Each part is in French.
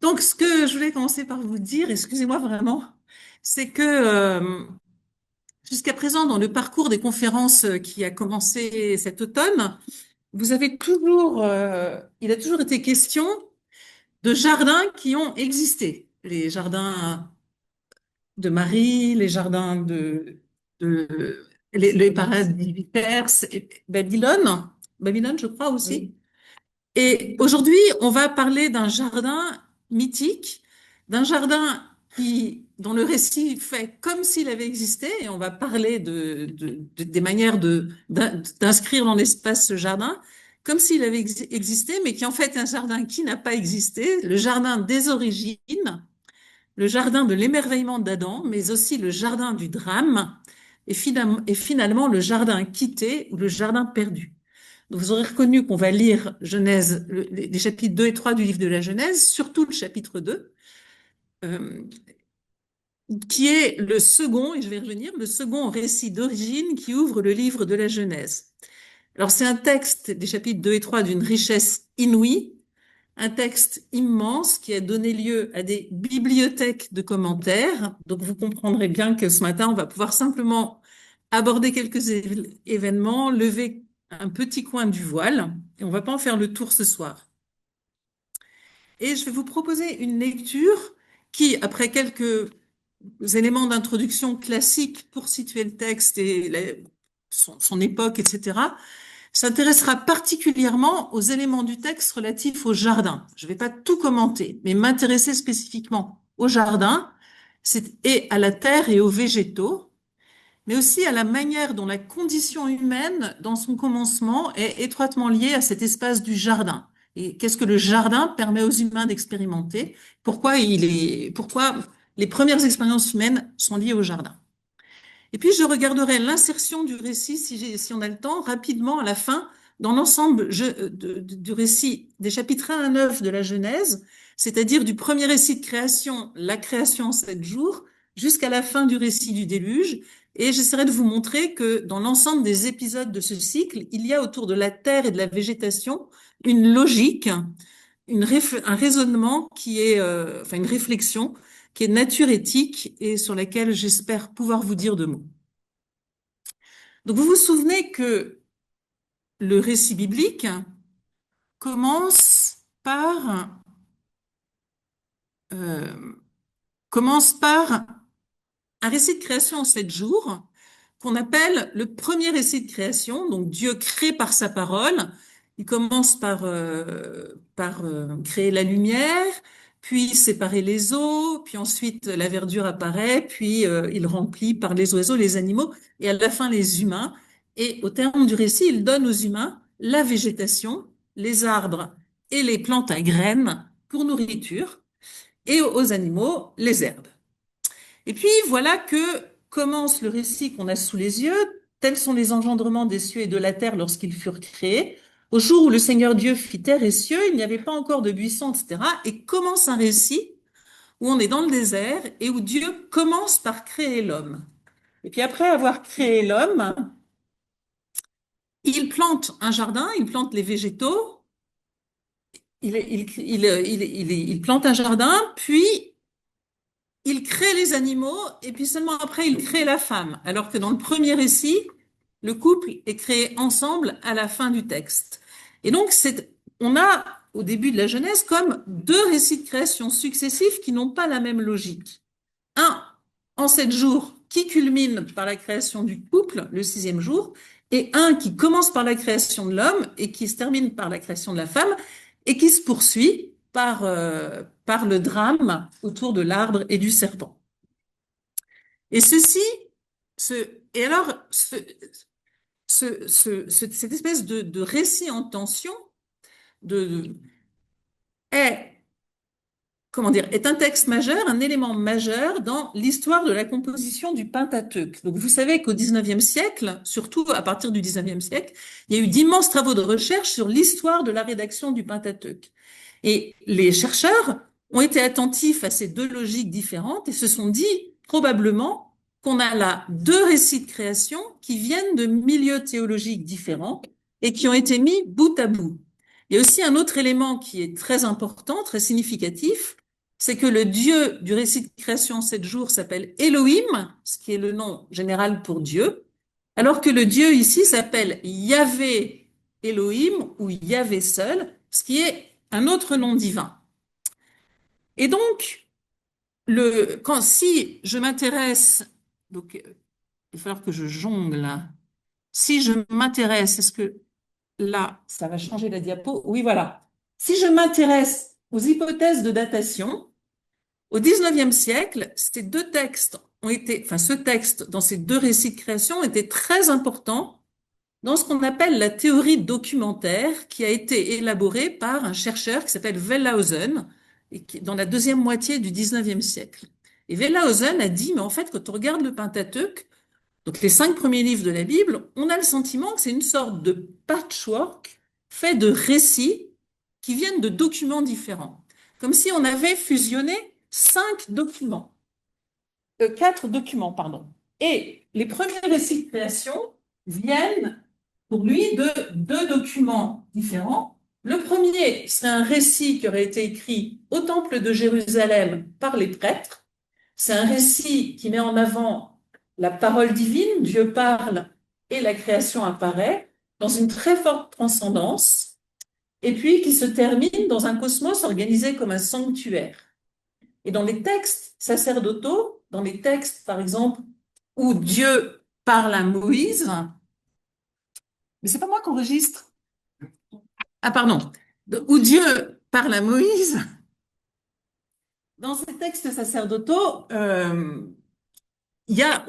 Donc, ce que je voulais commencer par vous dire, excusez-moi vraiment, c'est que jusqu'à présent, dans le parcours des conférences qui a commencé cet automne, vous avez toujours, il a toujours été question de jardins qui ont existé. Les jardins de Marie, les jardins de les paradis Perse, et Babylone, je crois aussi. Oui, Et aujourd'hui, on va parler d'un jardin mythique, d'un jardin dont le récit fait comme s'il avait existé, et on va parler des manières d'inscrire dans l'espace ce jardin, comme s'il avait existé, mais qui en fait est un jardin qui n'a pas existé, le jardin des origines, le jardin de l'émerveillement d'Adam, mais aussi le jardin du drame, et finalement le jardin quitté ou le jardin perdu. Donc, vous aurez reconnu qu'on va lire Genèse, les chapitres 2 et 3 du livre de la Genèse, surtout le chapitre 2, euh, qui est le second, et je vais revenir, le second récit d'origine qui ouvre le livre de la Genèse. Alors, c'est un texte des chapitres 2 et 3 d'une richesse inouïe, un texte immense qui a donné lieu à des bibliothèques de commentaires. Donc, vous comprendrez bien que ce matin, on va pouvoir simplement aborder quelques événements, lever un petit coin du voile, et on va pas en faire le tour ce soir. Et je vais vous proposer une lecture qui, après quelques éléments d'introduction classiques pour situer le texte et son époque, etc., s'intéressera particulièrement aux éléments du texte relatifs au jardin. Je ne vais pas tout commenter, mais m'intéresser spécifiquement au jardin et à la terre et aux végétaux, mais aussi à la manière dont la condition humaine, dans son commencement, est étroitement liée à cet espace du jardin. Et qu'est-ce que le jardin permet aux humains d'expérimenter? Pourquoi les premières expériences humaines sont liées au jardin? Et puis, je regarderai l'insertion du récit, si on a le temps, rapidement à la fin, dans l'ensemble du récit des chapitres 1 à 9 de la Genèse, c'est-à-dire du premier récit de création, la création en 7 jours, jusqu'à la fin du récit du déluge. Et j'essaierai de vous montrer que dans l'ensemble des épisodes de ce cycle, il y a autour de la terre et de la végétation une logique, un raisonnement enfin une réflexion qui est de nature éthique et sur laquelle j'espère pouvoir vous dire 2 mots. Donc vous vous souvenez que le récit biblique commence par, euh, commence par un récit de création en 7 jours qu'on appelle le premier récit de création. Donc Dieu crée par sa parole. Il commence par créer la lumière, puis séparer les eaux, puis ensuite la verdure apparaît, puis il remplit par les oiseaux, les animaux, et à la fin les humains. Et au terme du récit, il donne aux humains la végétation, les arbres et les plantes à graines pour nourriture, et aux animaux les herbes. Et puis voilà que commence le récit qu'on a sous les yeux. Tels sont les engendrements des cieux et de la terre lorsqu'ils furent créés. Au jour où le Seigneur Dieu fit terre et cieux, il n'y avait pas encore de buissons, etc. Et commence un récit où on est dans le désert et où Dieu commence par créer l'homme. Et puis après avoir créé l'homme, il plante un jardin, il plante les végétaux, il plante un jardin, puis il crée les animaux et puis seulement après il crée la femme. Alors que dans le premier récit, le couple est créé ensemble à la fin du texte. Et donc on a au début de la Genèse comme 2 récits de création successifs qui n'ont pas la même logique. Un en 7 jours qui culmine par la création du couple, le 6e jour, et un qui commence par la création de l'homme et qui se termine par la création de la femme et qui se poursuit par le drame autour de l'arbre et du serpent. Et ceci, ce, et alors, cette espèce de récit en tension de, est, comment dire, est un texte majeur, un élément majeur dans l'histoire de la composition du Pentateuque. Donc, vous savez qu'au XIXe siècle, surtout à partir du XIXe siècle, il y a eu d'immenses travaux de recherche sur l'histoire de la rédaction du Pentateuque. Et les chercheurs ont été attentifs à ces 2 logiques différentes et se sont dit probablement qu'on a là 2 récits de création qui viennent de milieux théologiques différents et qui ont été mis bout à bout. Il y a aussi un autre élément qui est très important, très significatif, c'est que le Dieu du récit de création en 7 jours s'appelle Elohim, ce qui est le nom général pour Dieu, alors que le Dieu ici s'appelle Yahvé Elohim ou Yahvé seul, ce qui est un autre nom divin. Et donc, si je m'intéresse, donc il va falloir que je jongle là. Si je m'intéresse, est-ce que là, ça va changer la diapo? Oui, voilà. Si je m'intéresse aux hypothèses de datation, au XIXe siècle, ces deux textes ont été, enfin, ce texte dans ces deux récits de création était très important dans ce qu'on appelle la théorie documentaire qui a été élaborée par un chercheur qui s'appelle Wellhausen et qui, dans la deuxième moitié du XIXe siècle. Et Wellhausen a dit, mais en fait, quand on regarde le Pentateuque, donc les 5 premiers livres de la Bible, on a le sentiment que c'est une sorte de patchwork fait de récits qui viennent de documents différents. Comme si on avait fusionné 5 documents, 4 documents, pardon. Et les premiers récits de création viennent pour lui de 2 documents différents. Le premier, c'est un récit qui aurait été écrit au temple de Jérusalem par les prêtres. C'est un récit qui met en avant la parole divine, Dieu parle et la création apparaît dans une très forte transcendance, et puis qui se termine dans un cosmos organisé comme un sanctuaire. Et dans les textes sacerdotaux, dans les textes, par exemple, où Dieu parle à Moïse, mais c'est pas moi qui enregistre. Ah, pardon. Où Dieu parle à Moïse, dans ces textes sacerdotaux, on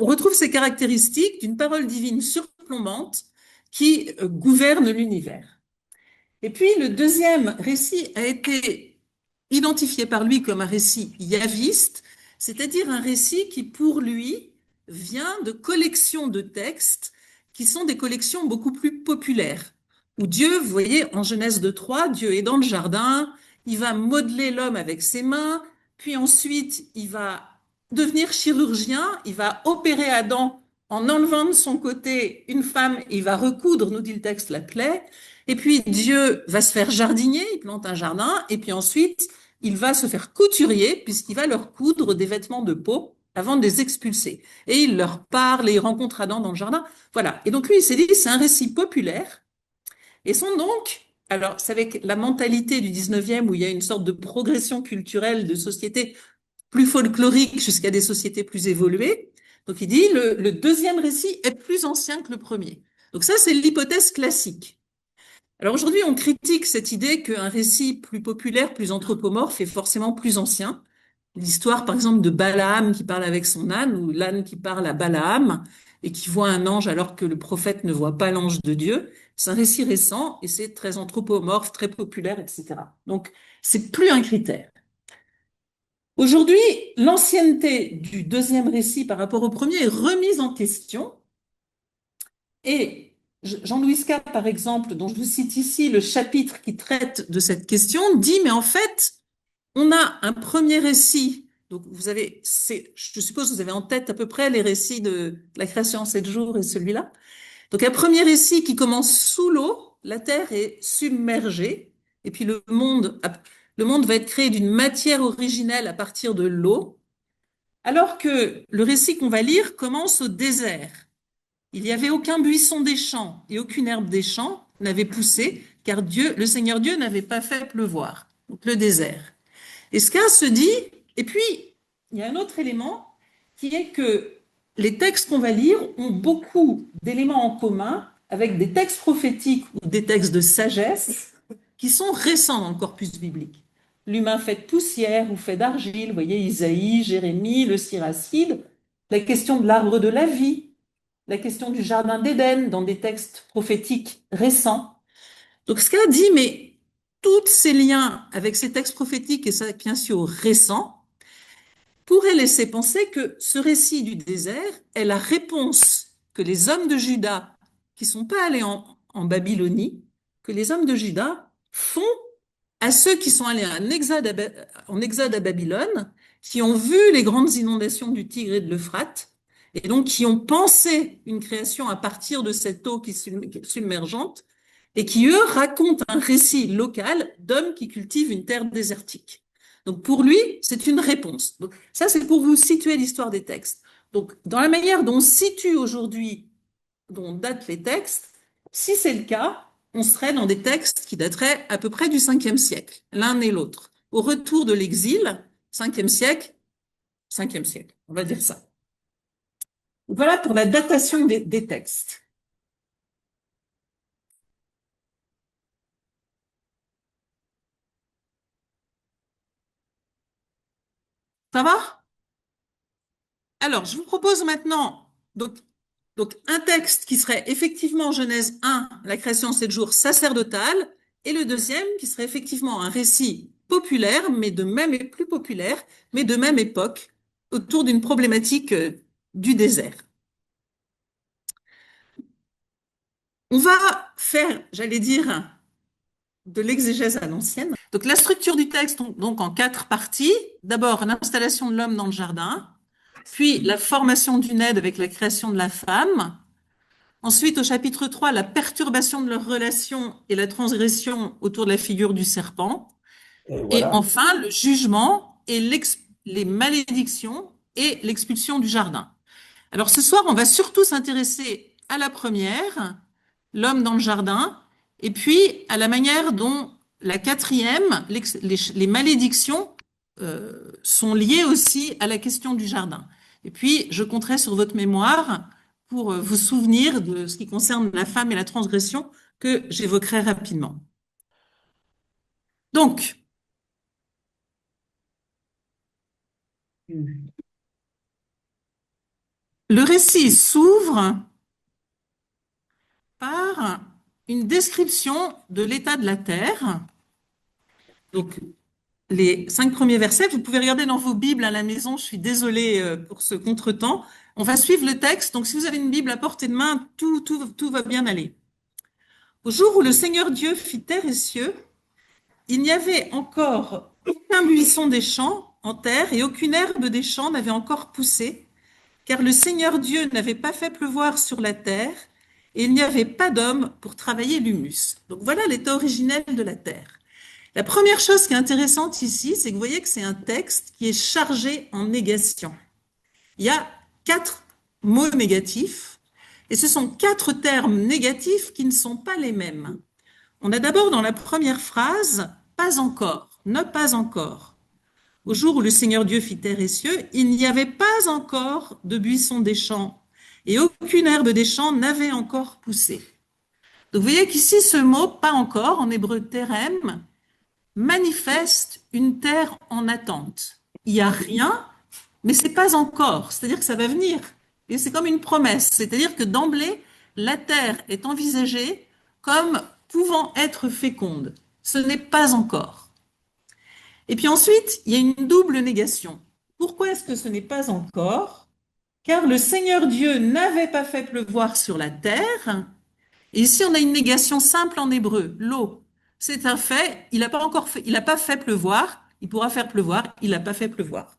retrouve ces caractéristiques d'une parole divine surplombante qui gouverne l'univers. Et puis, le deuxième récit a été identifié par lui comme un récit yaviste, c'est-à-dire un récit qui, pour lui, vient de collections de textes qui sont des collections beaucoup plus populaires. Où Dieu, vous voyez, en Genèse 2:3, Dieu est dans le jardin, il va modeler l'homme avec ses mains, puis ensuite il va devenir chirurgien, il va opérer Adam en enlevant de son côté une femme, il va recoudre, nous dit le texte, la plaie, et puis Dieu va se faire jardinier, il plante un jardin, et puis ensuite il va se faire couturier, puisqu'il va leur coudre des vêtements de peau avant de les expulser. Et il leur parle et il rencontre Adam dans le jardin. Voilà. Et donc lui, il s'est dit, c'est un récit populaire. Et sont donc, alors c'est avec la mentalité du 19e où il y a une sorte de progression culturelle de sociétés plus folkloriques jusqu'à des sociétés plus évoluées. Donc il dit, le deuxième récit est plus ancien que le premier. Donc ça, c'est l'hypothèse classique. Alors aujourd'hui, on critique cette idée qu'un récit plus populaire, plus anthropomorphe est forcément plus ancien. L'histoire, par exemple, de Balaam qui parle avec son âne, ou l'âne qui parle à Balaam et qui voit un ange alors que le prophète ne voit pas l'ange de Dieu, c'est un récit récent et c'est très anthropomorphe, très populaire, etc. Donc, c'est plus un critère. Aujourd'hui, l'ancienneté du deuxième récit par rapport au premier est remise en question et Jean-Louis Sca, par exemple, dont je vous cite ici le chapitre qui traite de cette question, dit, mais en fait, on a un premier récit. Donc, je suppose que vous avez en tête à peu près les récits de la création en 7 jours et celui-là. Donc, un premier récit qui commence sous l'eau, la terre est submergée, et puis le monde va être créé d'une matière originelle à partir de l'eau, alors que le récit qu'on va lire commence au désert. Il n'y avait aucun buisson des champs et aucune herbe des champs n'avait poussé, car Dieu, le Seigneur Dieu n'avait pas fait pleuvoir. Donc, le désert. Et Ska se dit, et puis, il y a un autre élément qui est que les textes qu'on va lire ont beaucoup d'éléments en commun avec des textes prophétiques ou des textes de sagesse qui sont récents dans le corpus biblique. L'humain fait de poussière ou fait d'argile, vous voyez, Isaïe, Jérémie, le Siracide, la question de l'arbre de la vie, la question du jardin d'Éden dans des textes prophétiques récents. Donc Ska dit, mais tous ces liens avec ces textes prophétiques et sapientiaux récents pourraient laisser penser que ce récit du désert est la réponse que les hommes de Juda, qui ne sont pas allés en Babylonie, que les hommes de Juda font à ceux qui sont allés en exode à Babylone, qui ont vu les grandes inondations du Tigre et de l'Euphrate, et donc qui ont pensé une création à partir de cette eau qui est submergente, et qui, eux, racontent un récit local d'hommes qui cultivent une terre désertique. Donc pour lui, c'est une réponse. Donc ça, c'est pour vous situer l'histoire des textes. Donc dans la manière dont on situe aujourd'hui, dont on date les textes, si c'est le cas, on serait dans des textes qui dateraient à peu près du 5e siècle, l'un et l'autre. Au retour de l'exil, 5e siècle, 5e siècle, on va dire ça. Voilà pour la datation des textes. Ça va? Alors, je vous propose maintenant donc un texte qui serait effectivement Genèse 1, la création en 7 jours sacerdotale, et le deuxième qui serait effectivement un récit populaire, mais de même et plus populaire, mais de même époque, autour d'une problématique du désert. On va faire, j'allais dire, de l'exégèse à l'ancienne. Donc la structure du texte, donc en 4 parties. D'abord, l'installation de l'homme dans le jardin, puis la formation du Ned avec la création de la femme. Ensuite, au chapitre 3, la perturbation de leur relation et la transgression autour de la figure du serpent. Et Et voilà. enfin, le jugement et les malédictions et l'expulsion du jardin. Alors ce soir, on va surtout s'intéresser à la première, l'homme dans le jardin, et puis à la manière dont la quatrième, les malédictions, sont liées aussi à la question du jardin. Et puis, je compterai sur votre mémoire pour vous souvenir de ce qui concerne la femme et la transgression que j'évoquerai rapidement. Donc, le récit s'ouvre par une description de l'état de la terre. Donc, les 5 premiers versets, vous pouvez regarder dans vos Bibles à la maison, je suis désolée pour ce contretemps. On va suivre le texte, donc si vous avez une Bible à portée de main, tout va bien aller. Au jour où le Seigneur Dieu fit terre et cieux, il n'y avait encore aucun buisson des champs en terre et aucune herbe des champs n'avait encore poussé, car le Seigneur Dieu n'avait pas fait pleuvoir sur la terre et il n'y avait pas d'homme pour travailler l'humus. Donc voilà l'état originel de la terre. La première chose qui est intéressante ici, c'est que vous voyez que c'est un texte qui est chargé en négation. Il y a 4 mots négatifs et ce sont 4 termes négatifs qui ne sont pas les mêmes. On a d'abord dans la première phrase, pas encore, ne pas encore. Au jour où le Seigneur Dieu fit terre et cieux, il n'y avait pas encore de buisson des champs et aucune herbe des champs n'avait encore poussé. Donc vous voyez qu'ici, ce mot pas encore, en hébreu terem, manifeste une terre en attente. Il n'y a rien, mais c'est pas encore. C'est-à-dire que ça va venir. Et c'est comme une promesse. C'est-à-dire que d'emblée, la terre est envisagée comme pouvant être féconde. Ce n'est pas encore. Et puis ensuite, il y a une double négation. Pourquoi est-ce que ce n'est pas encore? Car le Seigneur Dieu n'avait pas fait pleuvoir sur la terre. Et ici, on a une négation simple en hébreu, l'eau. C'est un fait, il n'a pas encore fait, il n'a pas fait pleuvoir, il pourra faire pleuvoir, il n'a pas fait pleuvoir.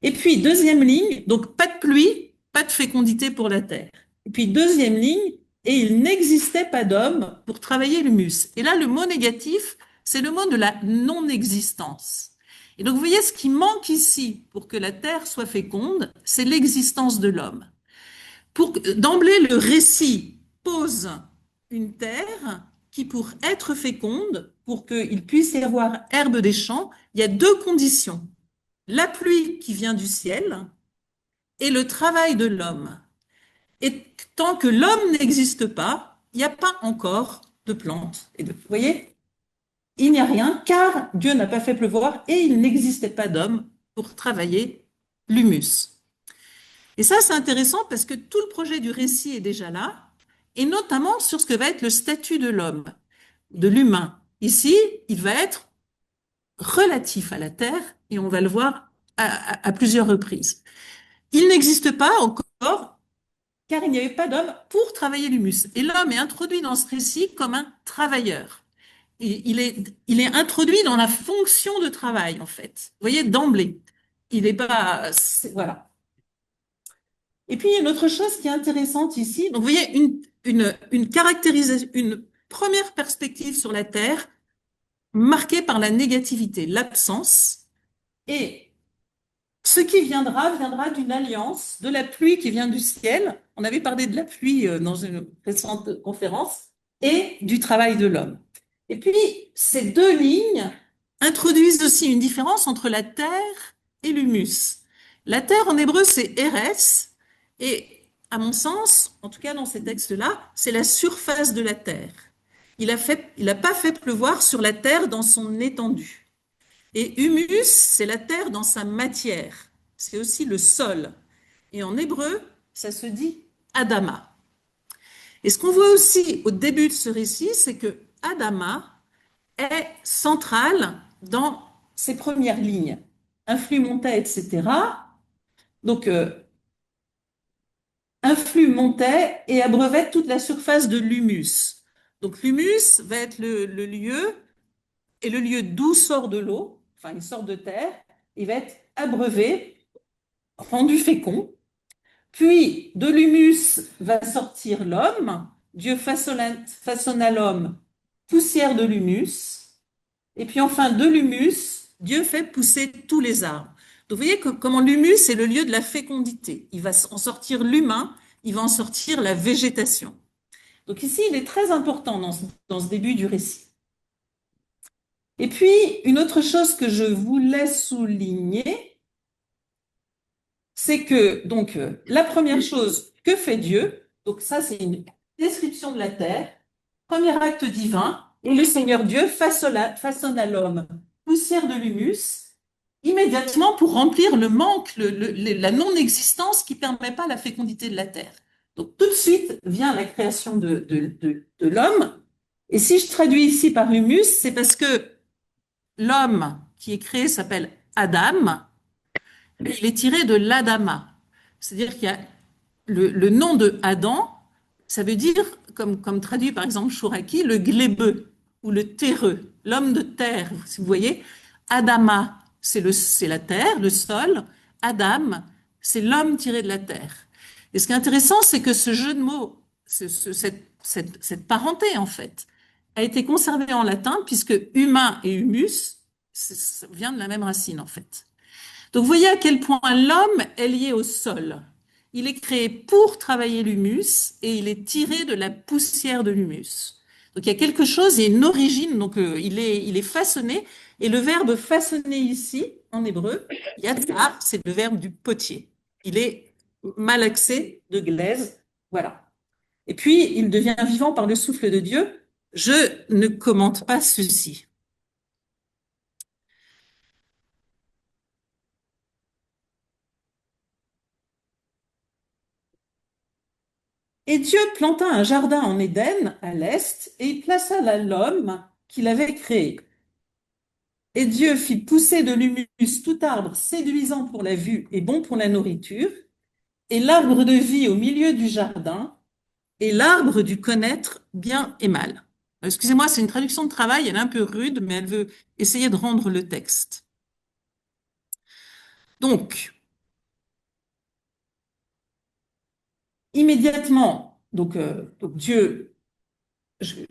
Et puis, deuxième ligne, donc pas de pluie, pas de fécondité pour la terre. Et puis, deuxième ligne, et il n'existait pas d'homme pour travailler l'humus. Et là, le mot négatif, c'est le mot de la non-existence. Et donc, vous voyez, ce qui manque ici pour que la terre soit féconde, c'est l'existence de l'homme. D'emblée, le récit pose une terre qui, pour être féconde, pour qu'il puisse y avoir herbe des champs, il y a 2 conditions. La pluie qui vient du ciel et le travail de l'homme. Et tant que l'homme n'existe pas, il n'y a pas encore de plantes. Vous voyez, il n'y a rien car Dieu n'a pas fait pleuvoir et il n'existait pas d'homme pour travailler l'humus. Et ça, c'est intéressant parce que tout le projet du récit est déjà là, et notamment sur ce que va être le statut de l'homme, de l'humain. Ici, il va être relatif à la Terre, et on va le voir à plusieurs reprises. Il n'existe pas encore, car il n'y avait pas d'homme pour travailler l'humus. Et l'homme est introduit dans ce récit comme un travailleur. Et il est introduit dans la fonction de travail, en fait. Vous voyez, d'emblée. Il n'est pas... Voilà. Et puis, il y a une autre chose qui est intéressante ici. Donc, vous voyez, une caractérisation, une première perspective sur la Terre, marqué par la négativité, l'absence, et ce qui viendra d'une alliance, de la pluie qui vient du ciel. On avait parlé de la pluie dans une récente conférence, et du travail de l'homme. Et puis, ces deux lignes introduisent aussi une différence entre la terre et l'humus. La terre en hébreu, c'est Eretz, et à mon sens, en tout cas dans ces textes-là, c'est la surface de la terre. Il a pas fait pleuvoir sur la terre dans son étendue. Et humus, c'est la terre dans sa matière. C'est aussi le sol. Et en hébreu, ça se dit Adama. Et ce qu'on voit aussi au début de ce récit, c'est que Adama est central dans ses premières lignes. Un flux montait, etc. Donc, un flux montait et abreuvait toute la surface de l'humus. Donc, l'humus va être le lieu, et le lieu d'où sort de l'eau, enfin, il sort de terre, il va être abreuvé, rendu fécond. Puis de l'humus va sortir l'homme. Dieu façonna l'homme poussière de l'humus. Et puis enfin de l'humus, Dieu fait pousser tous les arbres. Donc vous voyez comment l'humus est le lieu de la fécondité. Il va en sortir l'humain, il va en sortir la végétation. Donc ici, il est très important dans ce début du récit. Et puis, une autre chose que je voulais souligner, c'est que, donc, la première chose que fait Dieu, donc ça, c'est une description de la terre, premier acte divin, et le Seigneur Dieu façonna l'homme poussière de l'humus, immédiatement pour remplir le manque, la non-existence qui ne permet pas la fécondité de la terre. Donc, tout de suite vient la création de l'homme. Et si je traduis ici par humus, c'est parce que l'homme qui est créé s'appelle Adam, il est tiré de l'Adama. C'est-à-dire qu'il y a le nom de Adam, ça veut dire, comme traduit par exemple Chouraki, le glébeux ou le terreux, l'homme de terre, si vous voyez. Adama, c'est la terre, le sol. Adam, c'est l'homme tiré de la terre. Et ce qui est intéressant, c'est que ce jeu de mots, cette parenté en fait, a été conservée en latin puisque humain et humus, ça vient de la même racine en fait. Donc, vous voyez à quel point l'homme est lié au sol. Il est créé pour travailler l'humus et il est tiré de la poussière de l'humus. Donc, il y a quelque chose, il y a une origine, donc il est façonné. Et le verbe façonner ici, en hébreu, yatzar, c'est le verbe du potier. Il est malaxé de glaise. Voilà. Et puis, il devient vivant par le souffle de Dieu. Je ne commente pas ceci. Et Dieu planta un jardin en Éden, à l'est, et il plaça là l'homme qu'il avait créé. Et Dieu fit pousser de l'humus tout arbre séduisant pour la vue et bon pour la nourriture, et l'arbre de vie au milieu du jardin, et l'arbre du connaître bien et mal. Excusez-moi, c'est une traduction de travail, elle est un peu rude, mais elle veut essayer de rendre le texte. Donc, immédiatement, donc Dieu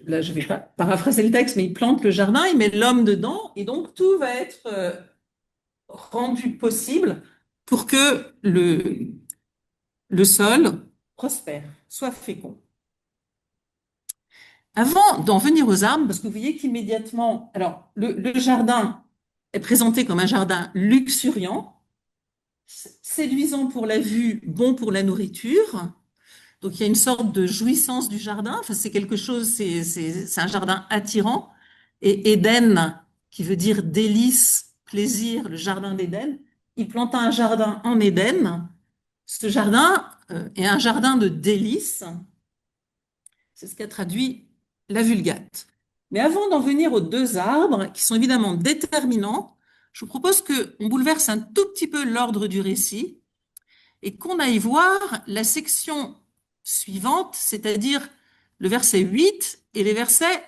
là, je vais pas paraphraser le texte, mais il plante le jardin, il met l'homme dedans, et donc tout va être rendu possible pour que le sol prospère, soit fécond. Avant d'en venir aux arbres, parce que vous voyez qu'immédiatement, alors le jardin est présenté comme un jardin luxuriant, séduisant pour la vue, bon pour la nourriture. Donc il y a une sorte de jouissance du jardin. Enfin, c'est quelque chose, c'est un jardin attirant. Et Éden, qui veut dire délice, plaisir, le jardin d'Éden, il planta un jardin en Éden. Ce jardin est un jardin de délices. C'est ce qu'a traduit la Vulgate. Mais avant d'en venir aux deux arbres, qui sont évidemment déterminants, je vous propose qu'on bouleverse un tout petit peu l'ordre du récit et qu'on aille voir la section suivante, c'est-à-dire le verset 8 et les versets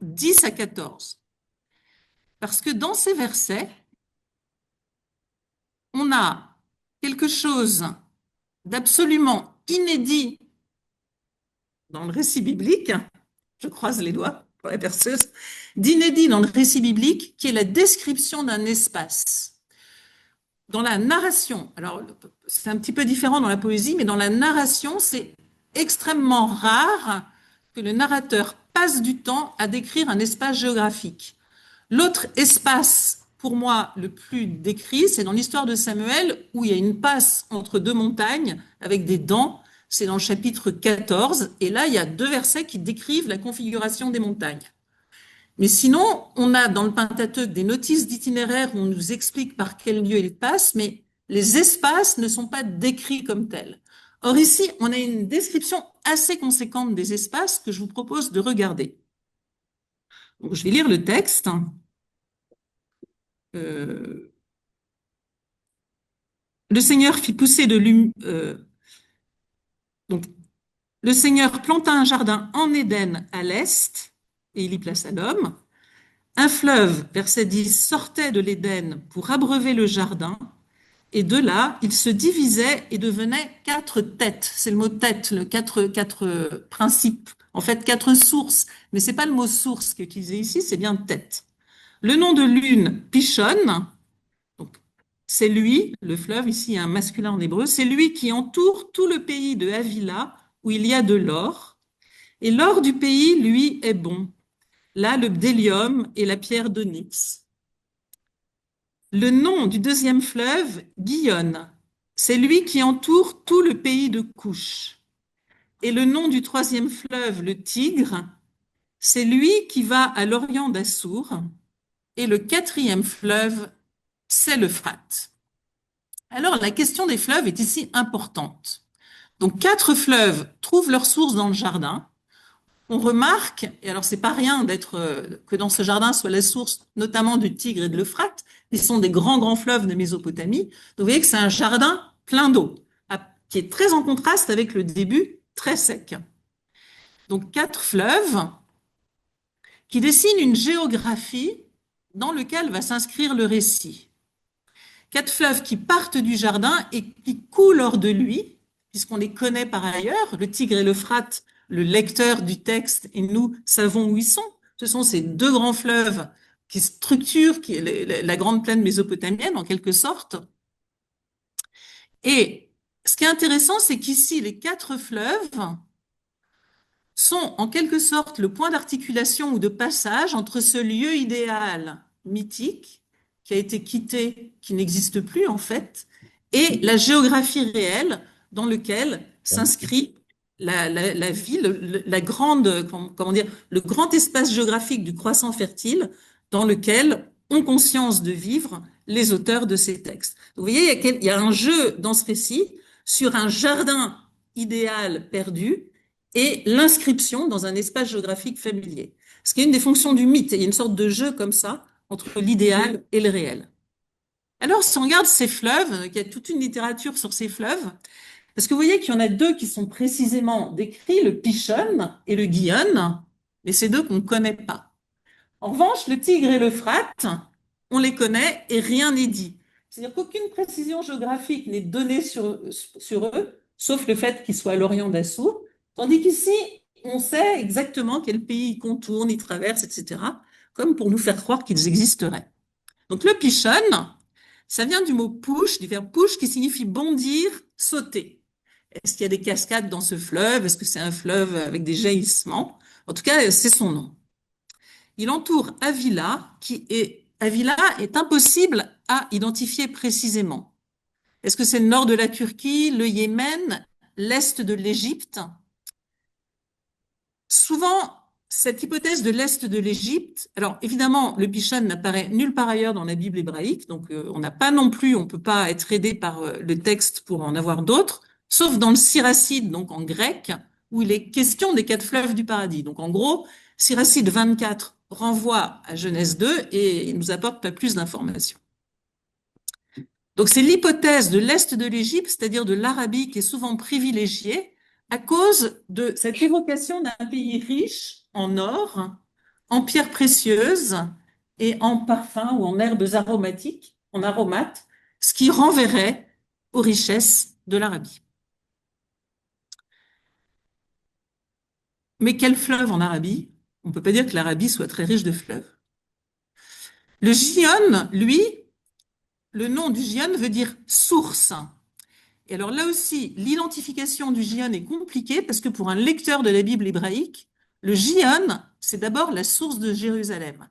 10 à 14. Parce que dans ces versets, on a quelque chose d'absolument inédit dans le récit biblique, je croise les doigts, pour la perceuse, d'inédit dans le récit biblique, qui est la description d'un espace. Dans la narration, alors c'est un petit peu différent dans la poésie, mais dans la narration, c'est extrêmement rare que le narrateur passe du temps à décrire un espace géographique. L'autre espace, pour moi, le plus décrit, c'est dans l'histoire de Samuel, où il y a une passe entre deux montagnes avec des dents. C'est dans le chapitre 14. Et là, il y a deux versets qui décrivent la configuration des montagnes. Mais sinon, on a dans le Pentateuque des notices d'itinéraire où on nous explique par quel lieu il passe, mais les espaces ne sont pas décrits comme tels. Or ici, on a une description assez conséquente des espaces que je vous propose de regarder. Donc, je vais lire le texte. Euh, le Seigneur fit pousser donc le Seigneur planta un jardin en Éden à l'est et il y plaça l'homme. Un fleuve, verset 10, sortait de l'Éden pour abreuver le jardin. Et de là, il se divisait et devenait quatre têtes. C'est le mot tête, le quatre principes. En fait, quatre sources. Mais c'est pas le mot source qui est utilisé ici, c'est bien tête. Le nom de l'une, Pishon, donc c'est lui, le fleuve, ici un masculin en hébreu, c'est lui qui entoure tout le pays de Havila où il y a de l'or. Et l'or du pays, lui, est bon. Là, le bdellium et la pierre d'onyx. Le nom du deuxième fleuve, Gihon, c'est lui qui entoure tout le pays de Couche. Et le nom du troisième fleuve, le Tigre, c'est lui qui va à l'orient d'Assour. Et le quatrième fleuve, c'est l'Euphrate. Alors, la question des fleuves est ici importante. Donc, quatre fleuves trouvent leur source dans le jardin. On remarque, et alors c'est pas rien d'être que dans ce jardin soit la source notamment du Tigre et de l'Euphrate, qui sont des grands fleuves de Mésopotamie. Donc, vous voyez que c'est un jardin plein d'eau, qui est très en contraste avec le début très sec. Donc quatre fleuves qui dessinent une géographie dans laquelle va s'inscrire le récit. Quatre fleuves qui partent du jardin et qui coulent hors de lui, puisqu'on les connaît par ailleurs, le Tigre et l'Euphrate, le lecteur du texte et nous savons où ils sont. Ce sont ces deux grands fleuves qui structurent la grande plaine mésopotamienne en quelque sorte. Et ce qui est intéressant, c'est qu'ici, les quatre fleuves sont en quelque sorte le point d'articulation ou de passage entre ce lieu idéal mythique qui a été quitté, qui n'existe plus en fait, et la géographie réelle dans laquelle s'inscrit la ville, la grande, comment dire, le grand espace géographique du croissant fertile dans lequel ont conscience de vivre les auteurs de ces textes. Vous voyez, il y a un jeu dans ce récit sur un jardin idéal perdu et l'inscription dans un espace géographique familier. Ce qui est une des fonctions du mythe. Il y a une sorte de jeu comme ça entre l'idéal et le réel. Alors, si on regarde ces fleuves, il y a toute une littérature sur ces fleuves, parce que vous voyez qu'il y en a deux qui sont précisément décrits, le Pishon et le Gihon, mais c'est deux qu'on ne connaît pas. En revanche, le Tigre et l'Euphrate, on les connaît et rien n'est dit. C'est-à-dire qu'aucune précision géographique n'est donnée sur eux, sauf le fait qu'ils soient à l'orient d'Assour, tandis qu'ici, on sait exactement quel pays ils contournent, ils traversent, etc., comme pour nous faire croire qu'ils existeraient. Donc le Pishon, ça vient du mot push, du verbe push, qui signifie bondir, sauter. Est-ce qu'il y a des cascades dans ce fleuve? Est-ce que c'est un fleuve avec des jaillissements? En tout cas, c'est son nom. Il entoure Avila est impossible à identifier précisément. Est-ce que c'est le nord de la Turquie, le Yémen, l'est de l'Égypte? Souvent, cette hypothèse de l'est de l'Égypte, alors évidemment, le Pishon n'apparaît nulle part ailleurs dans la Bible hébraïque, donc on n'a pas non plus, on peut pas être aidé par le texte pour en avoir d'autres, sauf dans le Siracide, donc en grec, où il est question des quatre fleuves du paradis. Donc en gros, Siracide 24 renvoie à Genèse 2 et il nous apporte pas plus d'informations. Donc c'est l'hypothèse de l'est de l'Égypte, c'est-à-dire de l'Arabie qui est souvent privilégiée à cause de cette évocation d'un pays riche en or, en pierres précieuses et en parfums ou en herbes aromatiques, en aromates, ce qui renverrait aux richesses de l'Arabie. Mais quel fleuve en Arabie? on ne peut pas dire que l'Arabie soit très riche de fleuves. Le Gihon, lui, le nom du Gihon veut dire source. Et alors là aussi, l'identification du Gihon est compliquée parce que pour un lecteur de la Bible hébraïque, le Gihon, c'est d'abord la source de Jérusalem.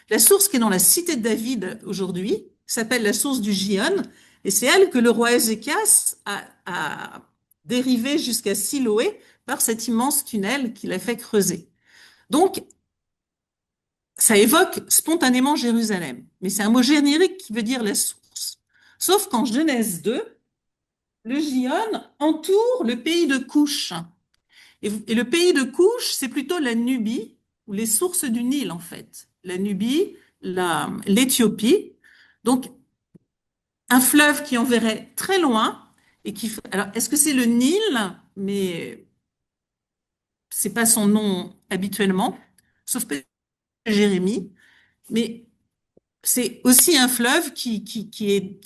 La source qui est dans la cité de David aujourd'hui s'appelle la source du Gihon, et c'est elle que le roi Ézéchias a dérivée jusqu'à Siloé par cet immense tunnel qu'il a fait creuser. Donc, ça évoque spontanément Jérusalem, mais c'est un mot générique qui veut dire la source. Sauf qu'en Genèse 2, le Gihon entoure le pays de Couche. Et le pays de Couche, c'est plutôt la Nubie, ou les sources du Nil, en fait. La Nubie, l'Éthiopie. Donc, un fleuve qui enverrait très loin et qui. Alors, est-ce que c'est le Nil? Mais c'est pas son nom habituellement, sauf peut-être Jérémie. Mais c'est aussi un fleuve qui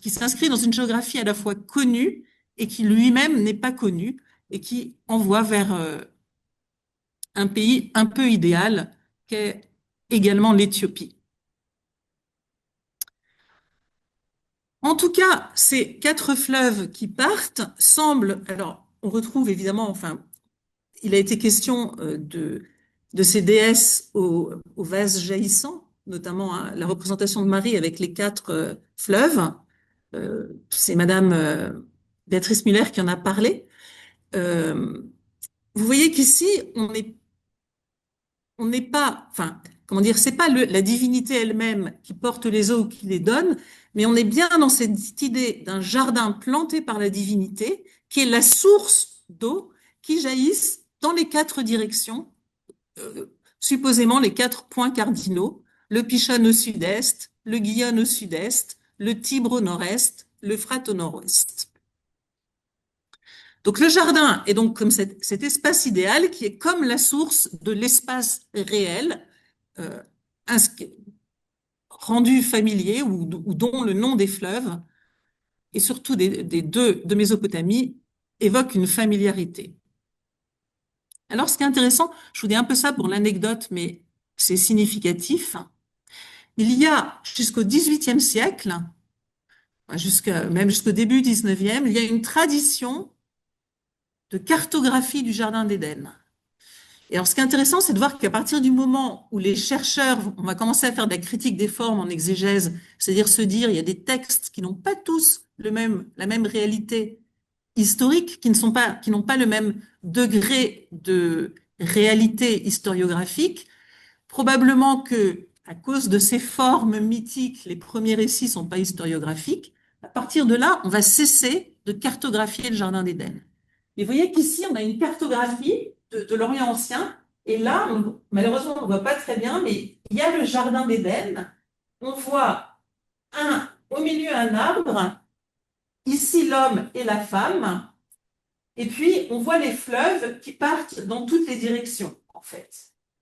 s'inscrit dans une géographie à la fois connue et qui lui-même n'est pas connu et qui envoie vers un pays un peu idéal qu'est également l'Éthiopie. En tout cas, ces quatre fleuves qui partent semblent, alors on retrouve évidemment, enfin, il a été question de ces déesses au vase jaillissant, notamment hein, la représentation de Marie avec les quatre fleuves. C'est Madame Béatrice Muller qui en a parlé. Euh, vous voyez qu'ici, on n'est pas, enfin, comment dire, c'est pas la divinité elle-même qui porte les eaux ou qui les donne, mais on est bien dans cette idée d'un jardin planté par la divinité, qui est la source d'eau qui jaillissent dans les quatre directions, supposément les quatre points cardinaux, le Pichon au sud-est, le Gihon au sud-est, le Tibre au nord-est, l'Euphrate au nord-ouest. Donc le jardin est donc comme cet espace idéal qui est comme la source de l'espace réel, euh, rendu familier ou dont le nom des fleuves et surtout des deux de Mésopotamie évoque une familiarité. Alors ce qui est intéressant, je vous dis un peu ça pour l'anecdote, mais c'est significatif. Il y a jusqu'au XVIIIe siècle, même jusqu'au début XIXe, il y a une tradition de cartographie du Jardin d'Éden. Et alors, ce qui est intéressant, c'est de voir qu'à partir du moment où les chercheurs, on va commencer à faire de la critique des formes en exégèse, c'est-à-dire se dire, il y a des textes qui n'ont pas tous la même réalité historique, qui n'ont pas le même degré de réalité historiographique. Probablement que, à cause de ces formes mythiques, les premiers récits sont pas historiographiques. À partir de là, on va cesser de cartographier le Jardin d'Éden. Et vous voyez qu'ici, on a une cartographie de l'Orient ancien. Et là, malheureusement, on ne voit pas très bien, mais il y a le Jardin d'Éden. On voit au milieu un arbre, ici l'homme et la femme. Et puis, on voit les fleuves qui partent dans toutes les directions, en fait.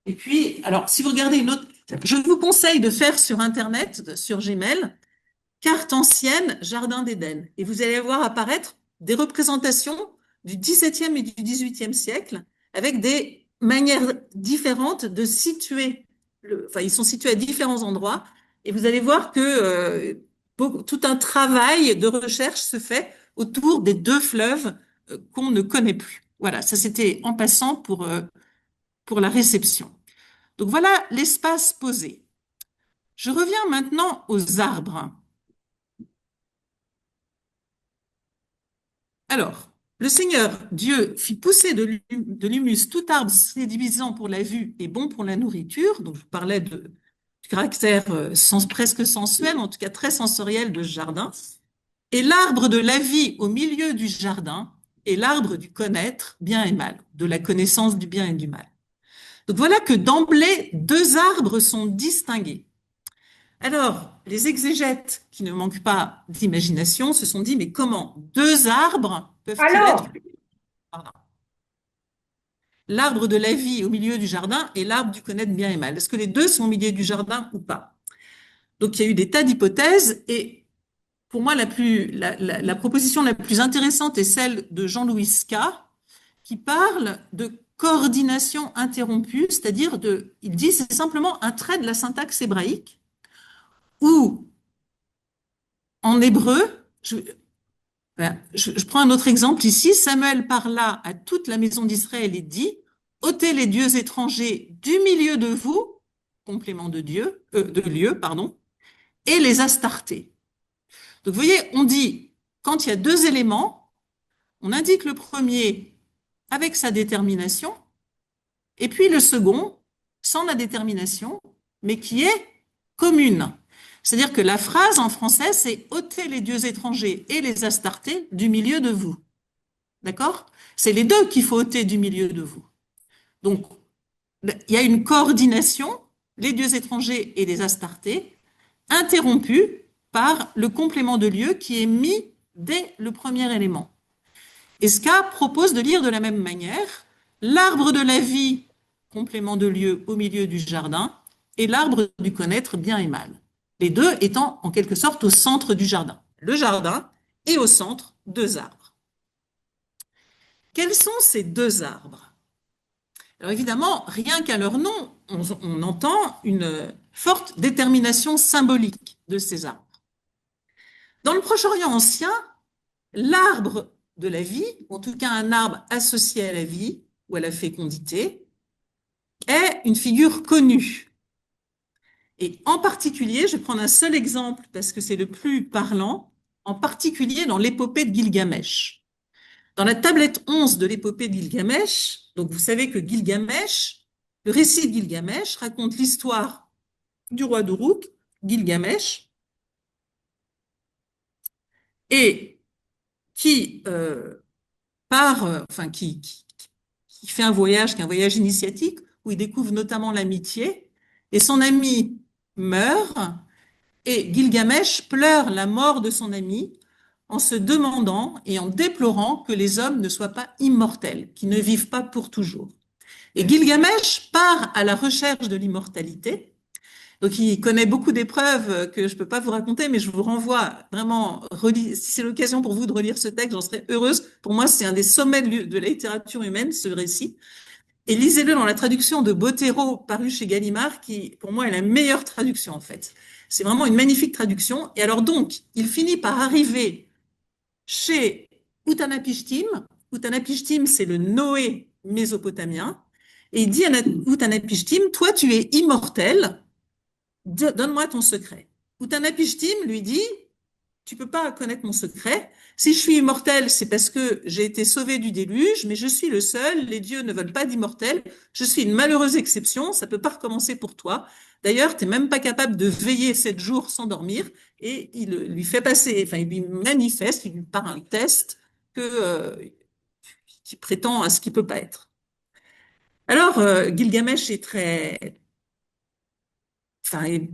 Et puis, alors, si vous regardez une autre, je vous conseille de faire sur Internet, sur Gmail, carte ancienne, Jardin d'Éden. Et vous allez voir apparaître des représentations du XVIIe et du XVIIIe siècle avec des manières différentes de situer, enfin, ils sont situés à différents endroits. Et vous allez voir que tout un travail de recherche se fait autour des deux fleuves qu'on ne connaît plus. Voilà, ça c'était en passant pour la réception. Donc voilà l'espace posé. Je reviens maintenant aux arbres. Alors, le Seigneur Dieu fit pousser de l'humus tout arbre séduisant pour la vue et bon pour la nourriture. Donc, je vous parlais du caractère presque sensuel, en tout cas très sensoriel de ce jardin. Et l'arbre de la vie au milieu du jardin est l'arbre du connaître bien et mal, de la connaissance du bien et du mal. Donc voilà que d'emblée, deux arbres sont distingués. Alors, les exégètes qui ne manquent pas d'imagination se sont dit, mais comment deux arbres peuvent-ils être Alors, Pardon. L'arbre de la vie au milieu du jardin et l'arbre du connaître bien et mal? Est-ce que les deux sont au milieu du jardin ou pas? Donc, il y a eu des tas d'hypothèses et pour moi, la proposition la plus intéressante est celle de Jean-Louis Ska qui parle de coordination interrompue, c'est-à-dire il dit c'est simplement un trait de la syntaxe hébraïque où en hébreu, je prends un autre exemple ici, Samuel parla à toute la maison d'Israël et dit, ôtez les dieux étrangers du milieu de vous, complément de Dieu, de lieu, pardon, et les Astartés. Donc vous voyez, on dit, quand il y a deux éléments, on indique le premier avec sa détermination, et puis le second sans la détermination, mais qui est commune. C'est-à-dire que la phrase en français, c'est ôtez les dieux étrangers et les Astartés du milieu de vous. D'accord? C'est les deux qu'il faut ôter du milieu de vous. Donc, il y a une coordination, les dieux étrangers et les Astartés, interrompue par le complément de lieu qui est mis dès le premier élément. Esca propose de lire de la même manière l'arbre de la vie, complément de lieu au milieu du jardin, et l'arbre du connaître bien et mal. Les deux étant en quelque sorte au centre du jardin. Le jardin et au centre, deux arbres. Quels sont ces deux arbres? Alors évidemment, rien qu'à leur nom, on entend une forte détermination symbolique de ces arbres. Dans le Proche-Orient ancien, l'arbre de la vie, ou en tout cas un arbre associé à la vie ou à la fécondité, est une figure connue. Et en particulier, je vais prendre un seul exemple parce que c'est le plus parlant, en particulier dans l'épopée de Gilgamesh. Dans la tablette 11 de l'épopée de Gilgamesh, donc vous savez que Gilgamesh, le récit de Gilgamesh raconte l'histoire du roi d'Uruk, Gilgamesh, et qui qui fait un voyage, qui est un voyage initiatique, où il découvre notamment l'amitié, et son ami meurt, et Gilgamesh pleure la mort de son ami en se demandant et en déplorant que les hommes ne soient pas immortels, qu'ils ne vivent pas pour toujours. Et Gilgamesh part à la recherche de l'immortalité. Donc, il connaît beaucoup d'épreuves que je ne peux pas vous raconter, mais je vous renvoie vraiment, si c'est l'occasion pour vous de relire ce texte, j'en serais heureuse. Pour moi, c'est un des sommets de la littérature humaine, ce récit. Et lisez-le dans la traduction de Bottero, paru chez Gallimard, qui, pour moi, est la meilleure traduction, en fait. C'est vraiment une magnifique traduction. Et alors, donc, il finit par arriver chez Utanapishtim. Utanapishtim, c'est le Noé mésopotamien. Et il dit à Utanapishtim, toi, tu es immortel, donne-moi ton secret. Utanapishtim lui dit, tu peux pas connaître mon secret. Si je suis immortel, c'est parce que j'ai été sauvé du déluge, mais je suis le seul. Les dieux ne veulent pas d'immortel. Je suis une malheureuse exception. Ça peut pas recommencer pour toi. D'ailleurs, tu n'es même pas capable de veiller 7 jours sans dormir. Et il lui fait passer, enfin, il lui manifeste, il lui part un test qui prétend à ce qu'il peut pas être. Alors, Gilgamesh est est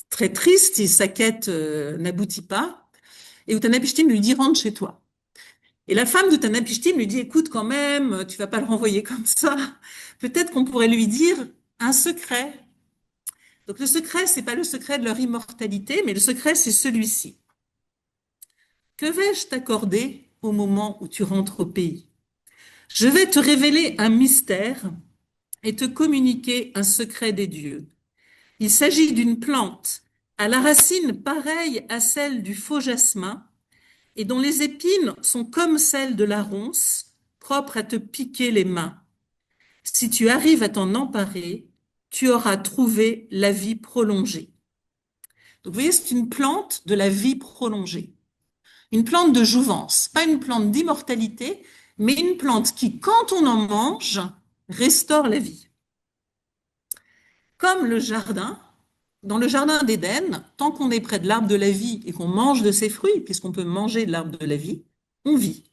très triste et sa quête n'aboutit pas. Et Utanapishtim lui dit, rentre chez toi. Et la femme d'Utanapishtim lui dit, écoute quand même, tu vas pas le renvoyer comme ça. Peut-être qu'on pourrait lui dire un secret. Donc le secret, c'est pas le secret de leur immortalité, mais le secret, c'est celui-ci. Que vais-je t'accorder au moment où tu rentres au pays? Je vais te révéler un mystère et te communiquer un secret des dieux. Il s'agit d'une plante à la racine pareille à celle du faux jasmin et dont les épines sont comme celles de la ronce, propres à te piquer les mains. Si tu arrives à t'en emparer, tu auras trouvé la vie prolongée. Donc vous voyez, c'est une plante de la vie prolongée. Une plante de jouvence, pas une plante d'immortalité, mais une plante qui, quand on en mange, restaure la vie. Comme le jardin, dans le jardin d'Éden, tant qu'on est près de l'arbre de la vie et qu'on mange de ses fruits, puisqu'on peut manger de l'arbre de la vie, on vit.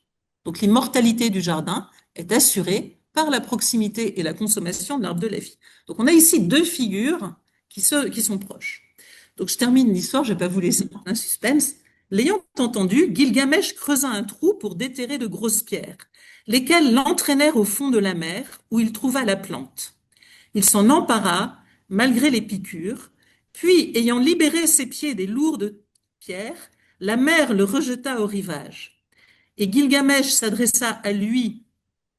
Donc l'immortalité du jardin est assurée par la proximité et la consommation de l'arbre de la vie. Donc on a ici deux figures qui sont proches. Donc je termine l'histoire, je ne vais pas vous laisser dans un suspense. L'ayant entendu, Gilgamesh creusa un trou pour déterrer de grosses pierres, lesquelles l'entraînèrent au fond de la mer, où il trouva la plante. Il s'en empara, malgré les piqûres, puis, ayant libéré ses pieds des lourdes pierres, la mer le rejeta au rivage. Et Gilgamesh s'adressa à lui,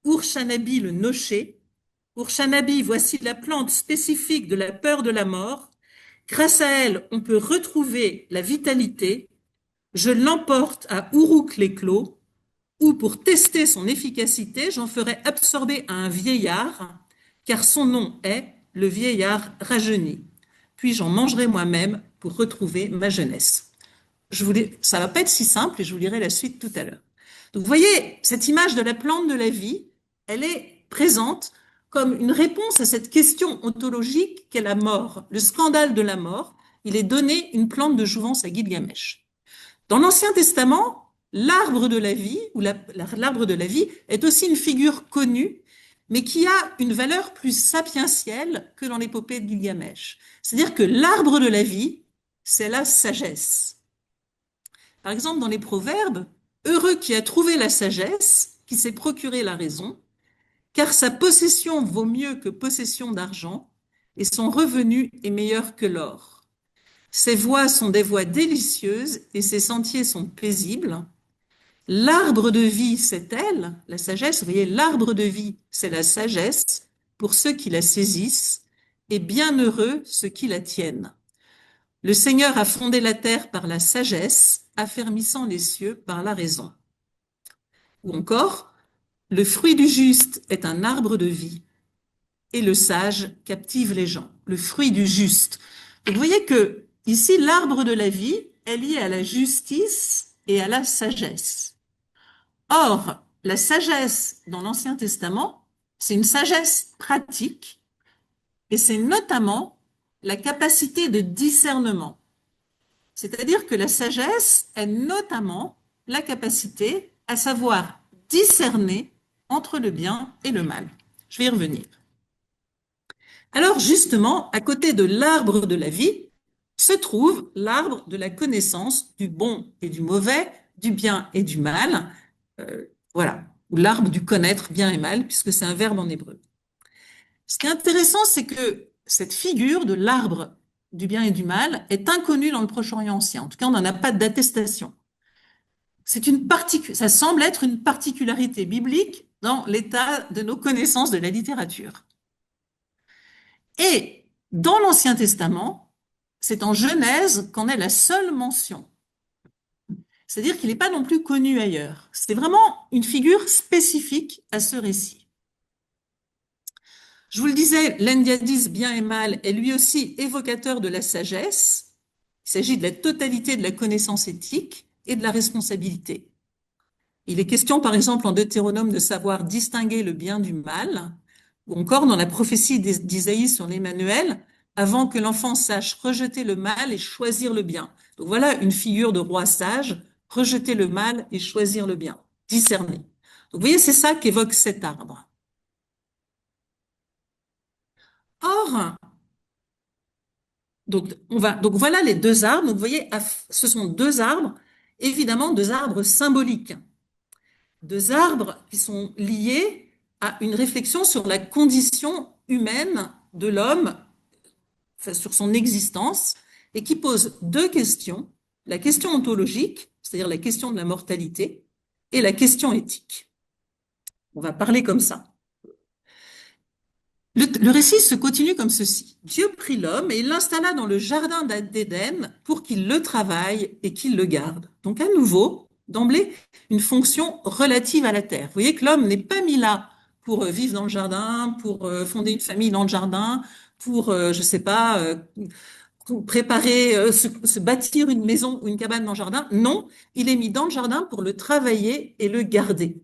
Ur-Shanabi le nocher, Pour Shanabi, voici la plante spécifique de la peur de la mort. Grâce à elle, on peut retrouver la vitalité. Je l'emporte à Uruk-les-Clos, où pour tester son efficacité, j'en ferai absorber à un vieillard, car son nom est le vieillard rajeuni. Puis j'en mangerai moi-même pour retrouver ma jeunesse. Ça va pas être si simple et je vous lirai la suite tout à l'heure. Donc, vous voyez, cette image de la plante de la vie, elle est présente comme une réponse à cette question ontologique qu'est la mort, le scandale de la mort. Il est donné une plante de jouvence à Gilgamesh. Dans l'Ancien Testament, l'arbre de la vie, ou l'arbre de la vie, est aussi une figure connue, mais qui a une valeur plus sapientielle que dans l'épopée de Gilgamesh. C'est-à-dire que l'arbre de la vie, c'est la sagesse. Par exemple, dans les Proverbes, heureux qui a trouvé la sagesse, qui s'est procuré la raison, car sa possession vaut mieux que possession d'argent, et son revenu est meilleur que l'or. Ses voies sont des voies délicieuses, et ses sentiers sont paisibles. L'arbre de vie, c'est elle, la sagesse. Vous voyez, l'arbre de vie, c'est la sagesse pour ceux qui la saisissent, et bienheureux ceux qui la tiennent. Le Seigneur a fondé la terre par la sagesse, affermissant les cieux par la raison. Ou encore, le fruit du juste est un arbre de vie, et le sage captive les gens. Le fruit du juste. Donc, vous voyez que ici, l'arbre de la vie est lié à la justice et à la sagesse. Or, la sagesse dans l'Ancien Testament, c'est une sagesse pratique, et c'est notamment la capacité de discernement. C'est-à-dire que la sagesse est notamment la capacité à savoir discerner entre le bien et le mal. Je vais y revenir. Alors justement, à côté de l'arbre de la vie, se trouve l'arbre de la connaissance du bon et du mauvais, du bien et du mal. Voilà, ou l'arbre du connaître bien et mal, puisque c'est un verbe en hébreu. Ce qui est intéressant, c'est que cette figure de l'arbre du bien et du mal est inconnue dans le Proche-Orient ancien. En tout cas, on n'en a pas d'attestation. Ça semble être une particularité biblique dans l'état de nos connaissances de la littérature. Et dans l'Ancien Testament, c'est en Genèse qu'en est la seule mention. C'est-à-dire qu'il n'est pas non plus connu ailleurs. C'est vraiment une figure spécifique à ce récit. Je vous le disais, l'Endiadis bien et mal est lui aussi évocateur de la sagesse. Il s'agit de la totalité de la connaissance éthique et de la responsabilité. Il est question, par exemple, en Deutéronome, de savoir distinguer le bien du mal, ou encore dans la prophétie d'Isaïe sur l'Emmanuel, avant que l'enfant sache rejeter le mal et choisir le bien. Donc voilà une figure de roi sage, rejeter le mal et choisir le bien, discerner. Donc vous voyez, c'est ça qu'évoque cet arbre. Or, donc voilà les deux arbres. Donc vous voyez, ce sont deux arbres, évidemment deux arbres symboliques. Deux arbres qui sont liés à une réflexion sur la condition humaine de l'homme, enfin, sur son existence, et qui posent deux questions, la question ontologique, c'est-à-dire la question de la mortalité, et la question éthique. On va parler comme ça. Le récit se continue comme ceci. Dieu prit l'homme et l'installa dans le jardin d'Éden pour qu'il le travaille et qu'il le garde. Donc à nouveau, d'emblée, une fonction relative à la terre. Vous voyez que l'homme n'est pas mis là pour vivre dans le jardin, pour fonder une famille dans le jardin, pour, je sais pas, préparer, se bâtir une maison ou une cabane dans le jardin. Non, il est mis dans le jardin pour le travailler et le garder.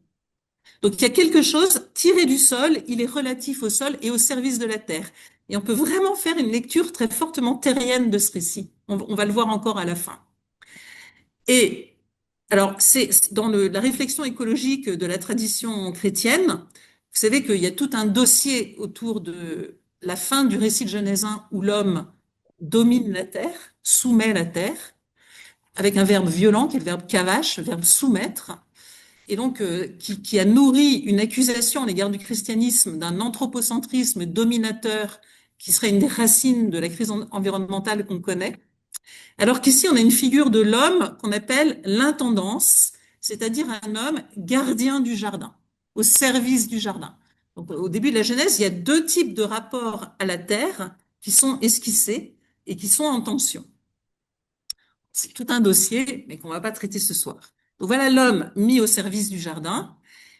Donc il y a quelque chose tiré du sol, il est relatif au sol et au service de la terre. Et on peut vraiment faire une lecture très fortement terrienne de ce récit. On va le voir encore à la fin. Et alors, c'est dans la réflexion écologique de la tradition chrétienne, vous savez qu'il y a tout un dossier autour de la fin du récit de Genèse 1 où l'homme domine la terre, soumet la terre, avec un verbe violent qui est le verbe kavash, le verbe soumettre, et donc qui a nourri une accusation à l'égard du christianisme d'un anthropocentrisme dominateur qui serait une des racines de la crise environnementale qu'on connaît. Alors qu'ici, on a une figure de l'homme qu'on appelle l'intendance, c'est-à-dire un homme gardien du jardin, au service du jardin. Donc, au début de la Genèse, il y a deux types de rapports à la terre qui sont esquissés et qui sont en tension. C'est tout un dossier, mais qu'on va pas traiter ce soir. Donc voilà l'homme mis au service du jardin,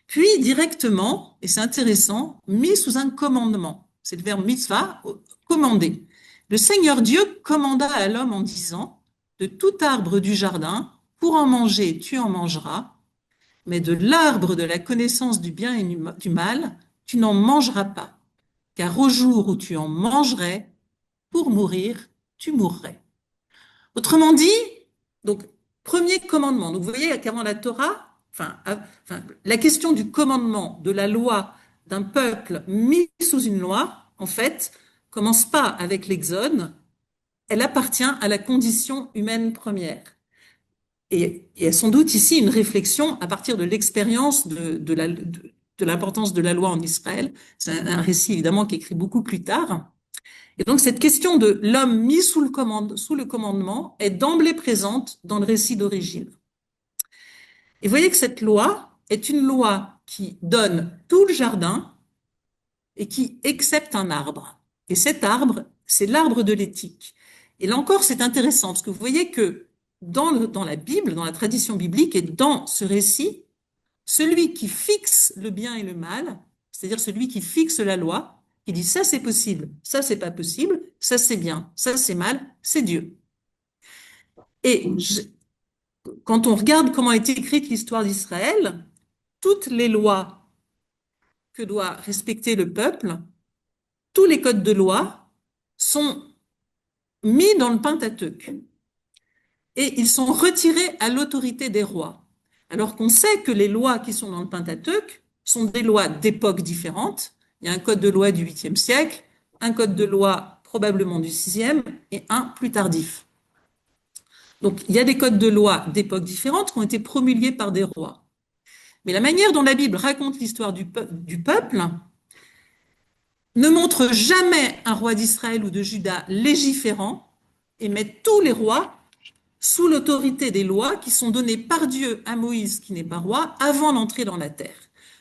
puis directement, et c'est intéressant, mis sous un commandement. C'est le verbe mitzvah, commander. Le Seigneur Dieu commanda à l'homme en disant, de tout arbre du jardin, pour en manger, tu en mangeras, mais de l'arbre de la connaissance du bien et du mal, tu n'en mangeras pas, car au jour où tu en mangerais, pour mourir, tu mourrais. Autrement dit, donc, premier commandement. Donc, vous voyez qu'avant la Torah, la question du commandement, de la loi d'un peuple mis sous une loi, en fait, commence pas avec l'Exode, elle appartient à la condition humaine première. Et il y a sans doute ici une réflexion à partir de l'expérience de l'importance de la loi en Israël. C'est un récit évidemment qui est écrit beaucoup plus tard. Et donc cette question de l'homme mis sous le commandement est d'emblée présente dans le récit d'origine. Et vous voyez que cette loi est une loi qui donne tout le jardin et qui excepte un arbre. Et cet arbre, c'est l'arbre de l'éthique. Et là encore, c'est intéressant parce que vous voyez que dans la Bible, dans la tradition biblique et dans ce récit, celui qui fixe le bien et le mal, c'est-à-dire celui qui fixe la loi, qui dit ça c'est possible, ça c'est pas possible, ça c'est bien, ça c'est mal, c'est Dieu. Et quand on regarde comment a été écrite l'histoire d'Israël, toutes les lois que doit respecter le peuple, tous les codes de loi sont mis dans le Pentateuque et ils sont retirés à l'autorité des rois. Alors qu'on sait que les lois qui sont dans le Pentateuque sont des lois d'époques différentes. Il y a un code de loi du 8e siècle, un code de loi probablement du 6e et un plus tardif. Donc il y a des codes de loi d'époques différentes qui ont été promulgués par des rois. Mais la manière dont la Bible raconte l'histoire du peuple ne montre jamais un roi d'Israël ou de Juda légiférant et met tous les rois sous l'autorité des lois qui sont données par Dieu à Moïse, qui n'est pas roi, avant l'entrée dans la terre.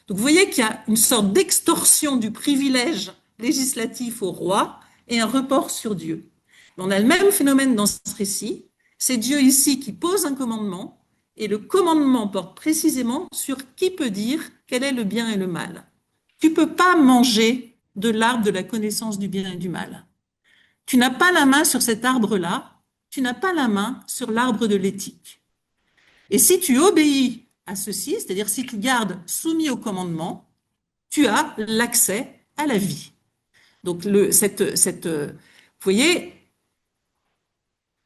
Donc vous voyez qu'il y a une sorte d'extorsion du privilège législatif au roi et un report sur Dieu. On a le même phénomène dans ce récit. C'est Dieu ici qui pose un commandement et le commandement porte précisément sur qui peut dire quel est le bien et le mal. Tu ne peux pas manger de l'arbre de la connaissance du bien et du mal. Tu n'as pas la main sur cet arbre-là, tu n'as pas la main sur l'arbre de l'éthique. Et si tu obéis à ceci, c'est-à-dire si tu gardes soumis au commandement, tu as l'accès à la vie. Donc, vous voyez,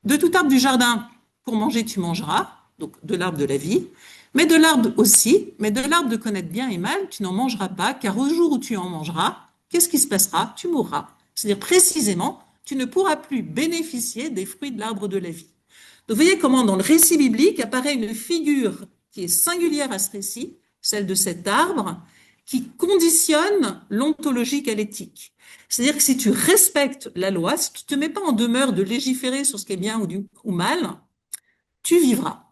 de tout arbre du jardin, pour manger, tu mangeras, donc de l'arbre de la vie, mais de l'arbre aussi, mais de l'arbre de connaître bien et mal, tu n'en mangeras pas, car au jour où tu en mangeras, qu'est-ce qui se passera? Tu mourras. C'est-à-dire précisément, tu ne pourras plus bénéficier des fruits de l'arbre de la vie. Donc, vous voyez comment dans le récit biblique apparaît une figure qui est singulière à ce récit, celle de cet arbre, qui conditionne l'ontologique à l'éthique. C'est-à-dire que si tu respectes la loi, si tu ne te mets pas en demeure de légiférer sur ce qui est bien ou mal, tu vivras.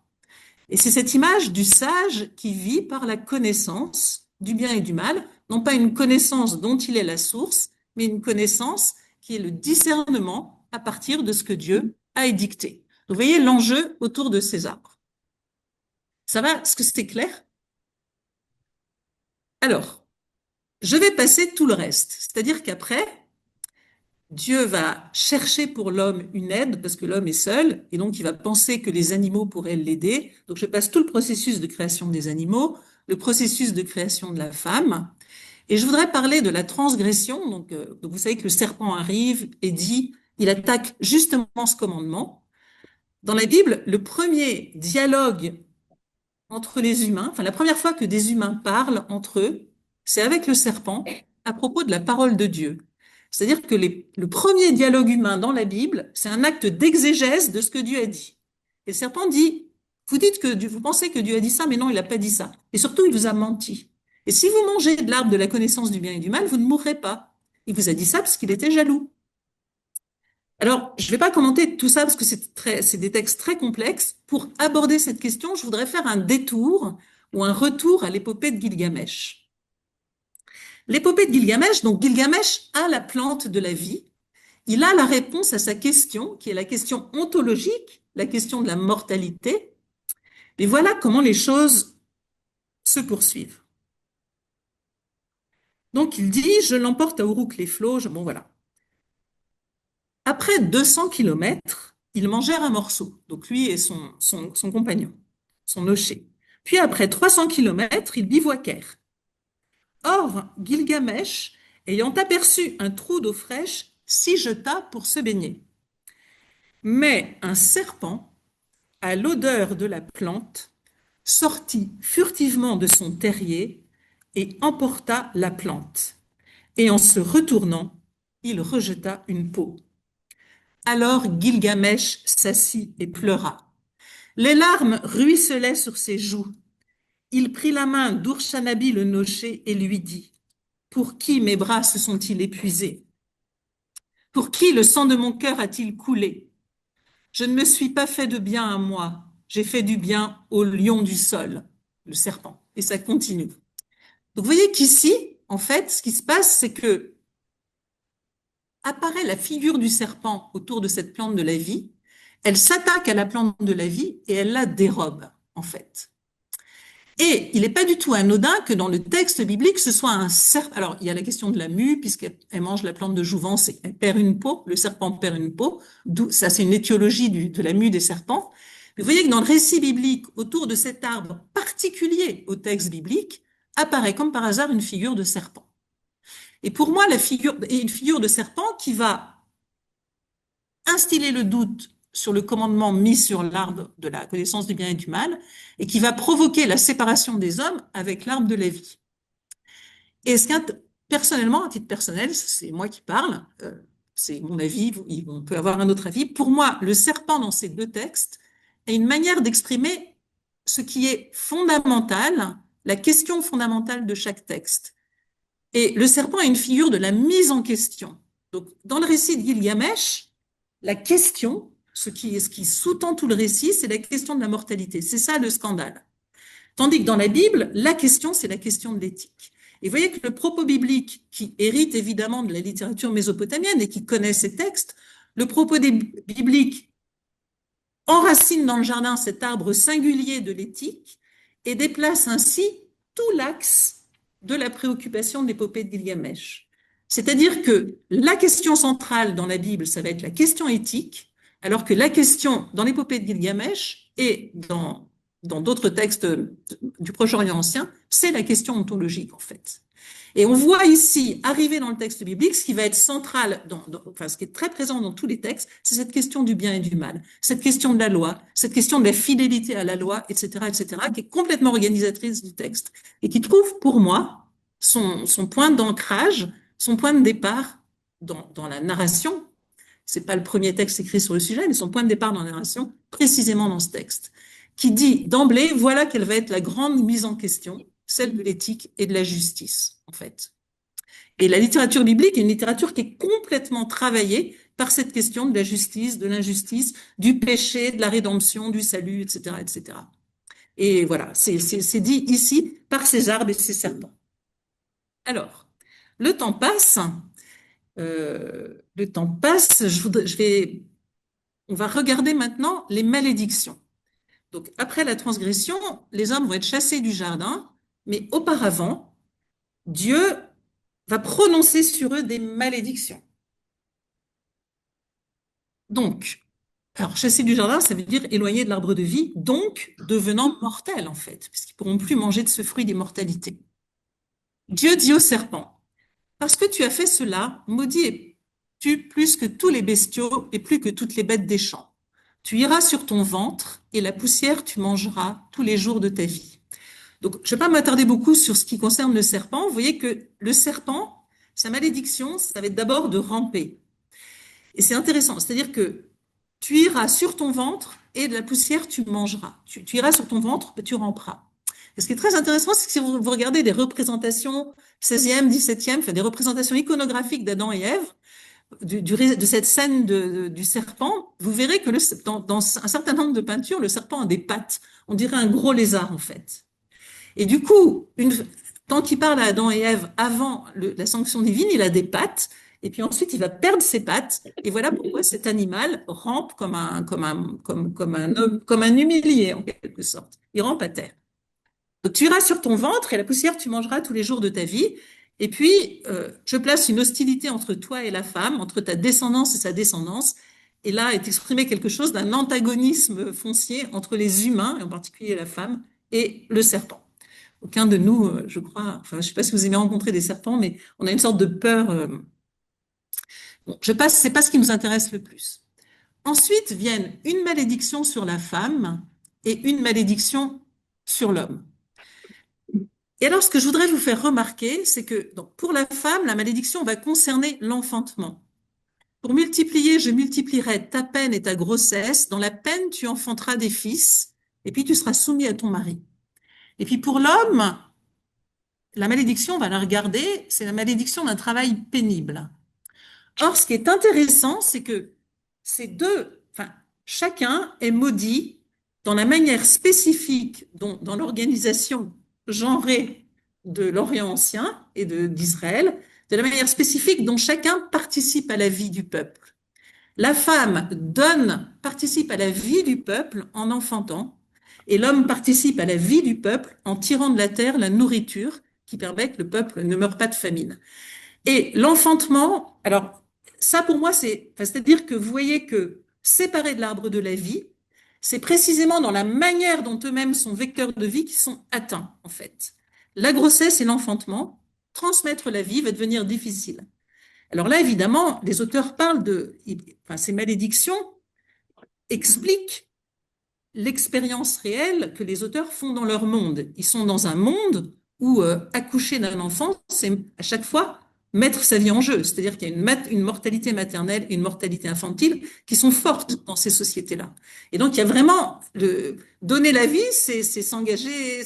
Et c'est cette image du sage qui vit par la connaissance du bien et du mal, non pas une connaissance dont il est la source, mais une connaissance qui est le discernement à partir de ce que Dieu a édicté. Vous voyez l'enjeu autour de ces arbres. Ça va? Est-ce que c'est clair? Alors, je vais passer tout le reste. C'est-à-dire qu'après, Dieu va chercher pour l'homme une aide parce que l'homme est seul et donc il va penser que les animaux pourraient l'aider. Donc je passe tout le processus de création des animaux, le processus de création de la femme. Et je voudrais parler de la transgression. Donc vous savez que le serpent arrive et dit, il attaque justement ce commandement. Dans la Bible, le premier dialogue entre les humains, enfin la première fois que des humains parlent entre eux, c'est avec le serpent à propos de la parole de Dieu. C'est-à-dire que le premier dialogue humain dans la Bible, c'est un acte d'exégèse de ce que Dieu a dit. Et le serpent dit, vous pensez que Dieu a dit ça, mais non, il n'a pas dit ça. Et surtout, il vous a menti. Et si vous mangez de l'arbre de la connaissance du bien et du mal, vous ne mourrez pas. Il vous a dit ça parce qu'il était jaloux. Alors, je ne vais pas commenter tout ça parce que c'est des textes très complexes. Pour aborder cette question, je voudrais faire un détour ou un retour à l'épopée de Gilgamesh. L'épopée de Gilgamesh, donc Gilgamesh a la plante de la vie, il a la réponse à sa question, qui est la question ontologique, la question de la mortalité. Et voilà comment les choses se poursuivent. Donc il dit, je l'emporte à Uruk les flots, bon voilà. Après 200 kilomètres, ils mangèrent un morceau, donc lui et son compagnon, son nocher. Puis après 300 kilomètres, ils bivouaquèrent. Or, Gilgamesh, ayant aperçu un trou d'eau fraîche, s'y jeta pour se baigner. Mais un serpent, à l'odeur de la plante, sortit furtivement de son terrier et emporta la plante. Et en se retournant, il rejeta une peau. Alors Gilgamesh s'assit et pleura. Les larmes ruisselaient sur ses joues. Il prit la main d'Urshanabi le nocher et lui dit, pour qui mes bras se sont-ils épuisés? Pour qui le sang de mon cœur a-t-il coulé? Je ne me suis pas fait de bien à moi, j'ai fait du bien au lion du sol, le serpent. Et ça continue. Donc vous voyez qu'ici, en fait, ce qui se passe, c'est que apparaît la figure du serpent autour de cette plante de la vie, elle s'attaque à la plante de la vie et elle la dérobe, en fait. Et il n'est pas du tout anodin que dans le texte biblique, ce soit un serpent. Alors, il y a la question de la mue, puisqu'elle mange la plante de jouvence et elle perd une peau, le serpent perd une peau, d'où ça c'est une étiologie de la mue des serpents. Mais vous voyez que dans le récit biblique, autour de cet arbre particulier au texte biblique, apparaît comme par hasard une figure de serpent. Et pour moi, la figure est une figure de serpent qui va instiller le doute sur le commandement mis sur l'arbre de la connaissance du bien et du mal, et qui va provoquer la séparation des hommes avec l'arbre de la vie. Et personnellement, à titre personnel, c'est moi qui parle, c'est mon avis, on peut avoir un autre avis. Pour moi, le serpent dans ces deux textes est une manière d'exprimer ce qui est fondamental, la question fondamentale de chaque texte. Et le serpent est une figure de la mise en question. Donc, dans le récit de Gilgamesh, la question, ce qui sous-tend tout le récit, c'est la question de la mortalité. C'est ça le scandale. Tandis que dans la Bible, la question, c'est la question de l'éthique. Et vous voyez que le propos biblique, qui hérite évidemment de la littérature mésopotamienne et qui connaît ces textes, le propos biblique enracine dans le jardin cet arbre singulier de l'éthique et déplace ainsi tout l'axe de la préoccupation de l'épopée de Gilgamesh. C'est-à-dire que la question centrale dans la Bible, ça va être la question éthique, alors que la question dans l'épopée de Gilgamesh et dans d'autres textes du Proche-Orient ancien, c'est la question ontologique en fait. Et on voit ici arriver dans le texte biblique ce qui va être central, enfin ce qui est très présent dans tous les textes, c'est cette question du bien et du mal, cette question de la loi, cette question de la fidélité à la loi, etc., qui est complètement organisatrice du texte et qui trouve pour moi son point d'ancrage, son point de départ dans la narration. C'est pas le premier texte écrit sur le sujet, mais son point de départ dans la narration, précisément dans ce texte, qui dit d'emblée, voilà quelle va être la grande mise en question, celle de l'éthique et de la justice, en fait. Et la littérature biblique est une littérature qui est complètement travaillée par cette question de la justice, de l'injustice, du péché, de la rédemption, du salut, etc., etc. Et voilà, c'est dit ici par ces arbres et ces serpents. Alors, le temps passe. On va regarder maintenant les malédictions. Donc, après la transgression, les hommes vont être chassés du jardin, mais auparavant, Dieu va prononcer sur eux des malédictions. Donc, alors chassés du jardin, ça veut dire éloignés de l'arbre de vie, donc devenant mortels en fait, puisqu'ils ne pourront plus manger de ce fruit d'immortalité. Dieu dit au serpent, parce que tu as fait cela, maudit es-tu plus que tous les bestiaux et plus que toutes les bêtes des champs. Tu iras sur ton ventre et la poussière tu mangeras tous les jours de ta vie. Donc, je ne vais pas m'attarder beaucoup sur ce qui concerne le serpent. Vous voyez que le serpent, sa malédiction, ça va être d'abord de ramper. Et c'est intéressant, c'est-à-dire que tu iras sur ton ventre et de la poussière tu mangeras. Tu iras sur ton ventre, tu ramperas. Et ce qui est très intéressant, c'est que si vous regardez des représentations 16e, 17e, enfin des représentations iconographiques d'Adam et Ève, de cette scène du serpent, vous verrez que dans un certain nombre de peintures, le serpent a des pattes. On dirait un gros lézard, en fait. Et du coup, Quand il parle à Adam et Ève avant la sanction divine, il a des pattes, et puis ensuite il va perdre ses pattes, et voilà pourquoi cet animal rampe comme un homme, comme un humilié en quelque sorte. Il rampe à terre. Donc tu iras sur ton ventre et la poussière tu mangeras tous les jours de ta vie. Et puis, je place une hostilité entre toi et la femme, entre ta descendance et sa descendance. Et là est exprimé quelque chose d'un antagonisme foncier entre les humains, et en particulier la femme, et le serpent. Aucun de nous, je crois, enfin, je ne sais pas si vous aimez rencontrer des serpents, mais on a une sorte de peur. Bon, je passe, c'est pas ce qui nous intéresse le plus. Ensuite viennent une malédiction sur la femme et une malédiction sur l'homme. Et alors, ce que je voudrais vous faire remarquer, c'est que donc, pour la femme, la malédiction va concerner l'enfantement. Pour multiplier, je multiplierai ta peine et ta grossesse. Dans la peine, tu enfanteras des fils, et puis tu seras soumis à ton mari. Et puis pour l'homme, la malédiction, on va la regarder, c'est la malédiction d'un travail pénible. Or, ce qui est intéressant, c'est que ces deux, enfin, chacun est maudit dans la manière spécifique dont, dans l'organisation genrée de l'Orient ancien et d'Israël, de la manière spécifique dont chacun participe à la vie du peuple. La femme participe à la vie du peuple en enfantant, et l'homme participe à la vie du peuple en tirant de la terre la nourriture qui permet que le peuple ne meure pas de famine. Et l'enfantement, alors ça pour moi, c'est-à-dire que vous voyez que séparés de l'arbre de la vie, c'est précisément dans la manière dont eux-mêmes sont vecteurs de vie qui sont atteints, en fait. La grossesse et l'enfantement, transmettre la vie va devenir difficile. Alors là, évidemment, les auteurs parlent enfin, ces malédictions expliquent l'expérience réelle que les auteurs font dans leur monde. Ils sont dans un monde où accoucher d'un enfant, c'est à chaque fois mettre sa vie en jeu. C'est-à-dire qu'il y a une mortalité maternelle et une mortalité infantile qui sont fortes dans ces sociétés-là. Et donc, il y a vraiment donner la vie, c'est s'engager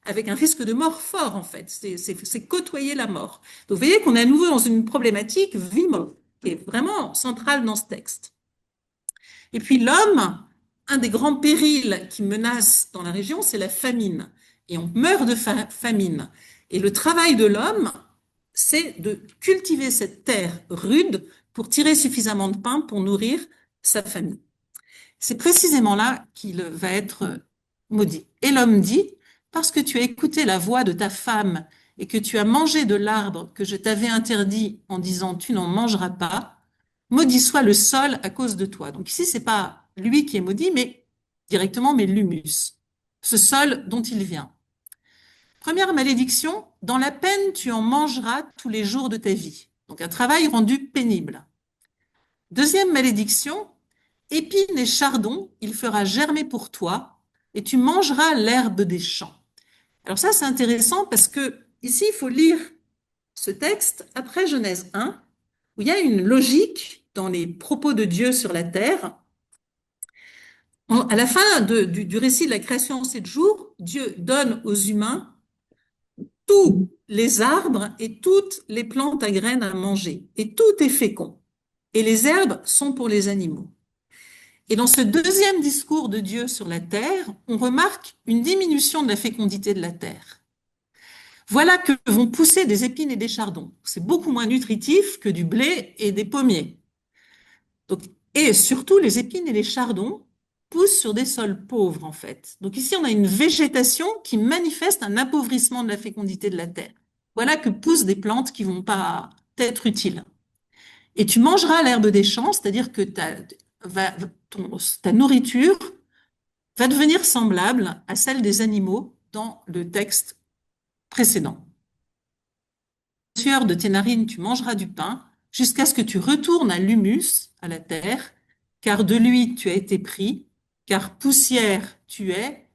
avec un risque de mort fort, en fait. C'est côtoyer la mort. Donc, vous voyez qu'on est à nouveau dans une problématique vie-mort qui est vraiment centrale dans ce texte. Et puis l'homme, un des grands périls qui menace dans la région, c'est la famine. Et on meurt de famine. Et le travail de l'homme, c'est de cultiver cette terre rude pour tirer suffisamment de pain pour nourrir sa famille. C'est précisément là qu'il va être maudit. Et l'homme dit, parce que tu as écouté la voix de ta femme et que tu as mangé de l'arbre que je t'avais interdit en disant tu n'en mangeras pas, maudit soit le sol à cause de toi. Donc ici, c'est pas lui qui est maudit, mais directement, mais l'humus, ce sol dont il vient. Première malédiction, dans la peine, tu en mangeras tous les jours de ta vie. Donc un travail rendu pénible. Deuxième malédiction, épines et chardons, il fera germer pour toi, et tu mangeras l'herbe des champs. Alors ça, c'est intéressant parce que ici, il faut lire ce texte après Genèse 1, où il y a une logique dans les propos de Dieu sur la terre. À la fin du récit de la création en 7 jours, Dieu donne aux humains tous les arbres et toutes les plantes à graines à manger, et tout est fécond. Et les herbes sont pour les animaux. Et dans ce deuxième discours de Dieu sur la terre, on remarque une diminution de la fécondité de la terre. Voilà que vont pousser des épines et des chardons. C'est beaucoup moins nutritif que du blé et des pommiers. Donc, et surtout, les épines et les chardons poussent sur des sols pauvres, en fait. Donc ici, on a une végétation qui manifeste un appauvrissement de la fécondité de la terre. Voilà que poussent des plantes qui vont pas être utiles. Et tu mangeras l'herbe des champs, c'est-à-dire que ta nourriture va devenir semblable à celle des animaux dans le texte précédent. Sueur de tes narines, tu mangeras du pain, jusqu'à ce que tu retournes à l'humus, à la terre, car de lui tu as été pris, car poussière tu es,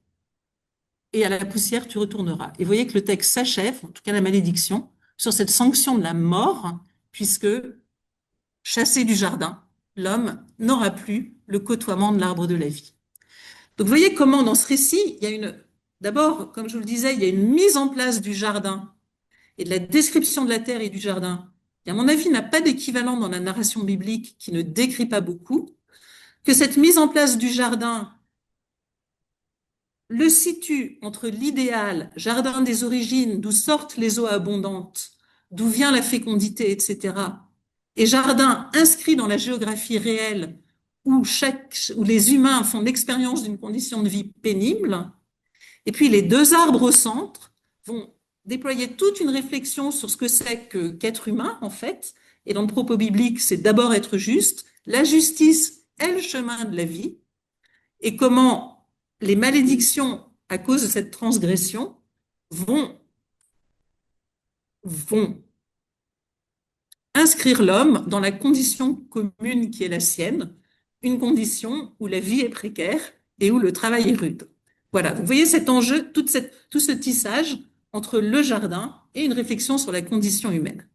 et à la poussière tu retourneras. Et vous voyez que le texte s'achève, en tout cas la malédiction, sur cette sanction de la mort, puisque chassé du jardin, l'homme n'aura plus le côtoiement de l'arbre de la vie. Donc, vous voyez comment dans ce récit, il y a d'abord, comme je vous le disais, il y a une mise en place du jardin et de la description de la terre et du jardin, qui, à mon avis, n'a pas d'équivalent dans la narration biblique, qui ne décrit pas beaucoup, que cette mise en place du jardin, le situe entre l'idéal, jardin des origines, d'où sortent les eaux abondantes, d'où vient la fécondité, etc., et jardin inscrit dans la géographie réelle, où les humains font l'expérience d'une condition de vie pénible, et puis les deux arbres au centre vont déployer toute une réflexion sur ce que c'est qu'être humain, en fait. Et dans le propos biblique, c'est d'abord être juste. La justice est le chemin de la vie. Et comment les malédictions à cause de cette transgression vont, vont inscrire l'homme dans la condition commune qui est la sienne, une condition où la vie est précaire et où le travail est rude. Voilà, vous voyez cet enjeu, tout ce tissage entre le jardin et une réflexion sur la condition humaine.